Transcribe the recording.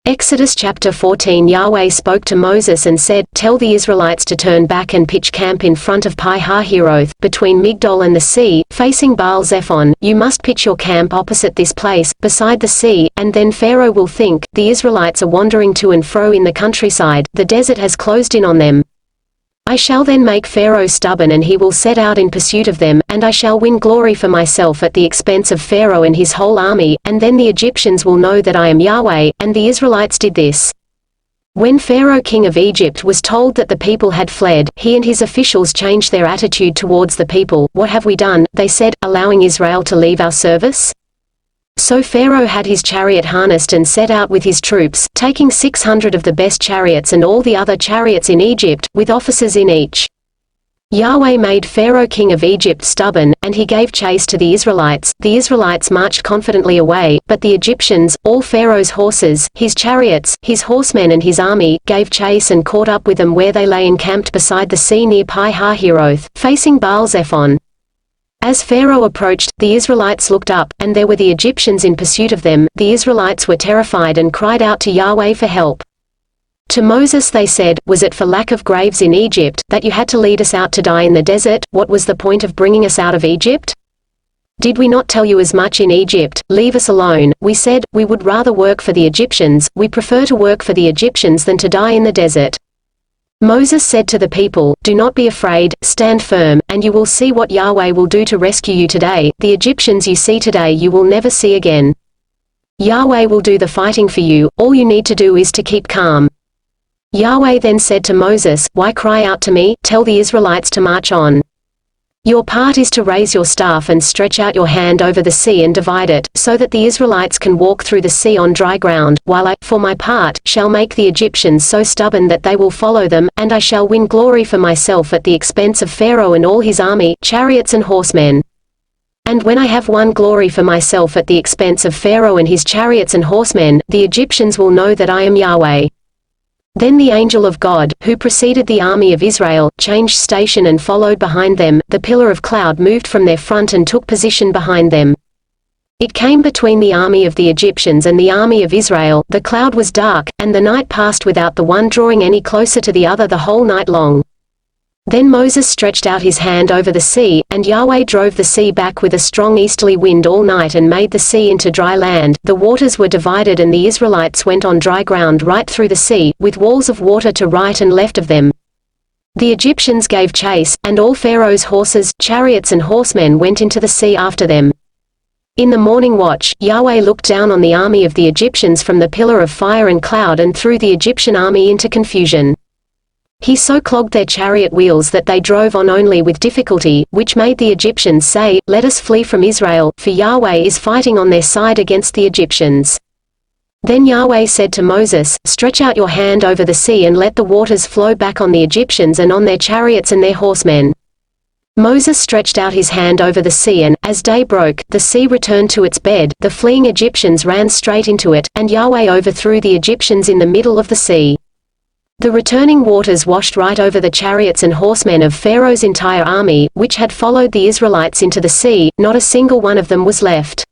Exodus chapter 14. Yahweh spoke to Moses and said, "Tell the Israelites to turn back and pitch camp in front of Pi-hahiroth, between Migdol and the sea, facing Baal-zephon. You must pitch your camp opposite this place, beside the sea, and then Pharaoh will think, the Israelites are wandering to and fro in the countryside, the desert has closed in on them. I shall then make Pharaoh stubborn and he will set out in pursuit of them, and I shall win glory for myself at the expense of Pharaoh and his whole army, and then the Egyptians will know that I am Yahweh." And the Israelites did this. When Pharaoh king of Egypt was told that the people had fled, he and his officials changed their attitude towards the people. "What have we done?" they said, "allowing Israel to leave our service?" So Pharaoh had his chariot harnessed and set out with his troops, taking 600 of the best chariots and all the other chariots in Egypt, with officers in each. Yahweh made Pharaoh king of Egypt stubborn, and he gave chase to the Israelites. The Israelites marched confidently away, but the Egyptians, all Pharaoh's horses, his chariots, his horsemen and his army, gave chase and caught up with them where they lay encamped beside the sea near Pi-hahiroth, facing Baal-zephon. As Pharaoh approached, the Israelites looked up, and there were the Egyptians in pursuit of them. The Israelites were terrified and cried out to Yahweh for help. To Moses they said, "Was it for lack of graves in Egypt, that you had to lead us out to die in the desert? What was the point of bringing us out of Egypt? Did we not tell you as much in Egypt? Leave us alone." We said, "We would rather work for the Egyptians, we prefer to work for the Egyptians than to die in the desert." Moses said to the people, "Do not be afraid, stand firm, and you will see what Yahweh will do to rescue you today. The Egyptians you see today you will never see again. Yahweh will do the fighting for you, all you need to do is to keep calm." Yahweh then said to Moses, "Why cry out to me? Tell the Israelites to march on. Your part is to raise your staff and stretch out your hand over the sea and divide it, so that the Israelites can walk through the sea on dry ground, while I, for my part, shall make the Egyptians so stubborn that they will follow them, and I shall win glory for myself at the expense of Pharaoh and all his army, chariots and horsemen. And when I have won glory for myself at the expense of Pharaoh and his chariots and horsemen, the Egyptians will know that I am Yahweh." Then the angel of God, who preceded the army of Israel, changed station and followed behind them. The pillar of cloud moved from their front and took position behind them. It came between the army of the Egyptians and the army of Israel. The cloud was dark, and the night passed without the one drawing any closer to the other the whole night long. Then Moses stretched out his hand over the sea, and Yahweh drove the sea back with a strong easterly wind all night and made the sea into dry land. The waters were divided and the Israelites went on dry ground right through the sea, with walls of water to right and left of them. The Egyptians gave chase, and all Pharaoh's horses, chariots and horsemen went into the sea after them. In the morning watch, Yahweh looked down on the army of the Egyptians from the pillar of fire and cloud and threw the Egyptian army into confusion. He so clogged their chariot wheels that they drove on only with difficulty, which made the Egyptians say, "Let us flee from Israel, for Yahweh is fighting on their side against the Egyptians." Then Yahweh said to Moses, "Stretch out your hand over the sea and let the waters flow back on the Egyptians and on their chariots and their horsemen." Moses stretched out his hand over the sea and, as day broke, the sea returned to its bed, the fleeing Egyptians ran straight into it, and Yahweh overthrew the Egyptians in the middle of the sea. The returning waters washed right over the chariots and horsemen of Pharaoh's entire army, which had followed the Israelites into the sea. Not a single one of them was left.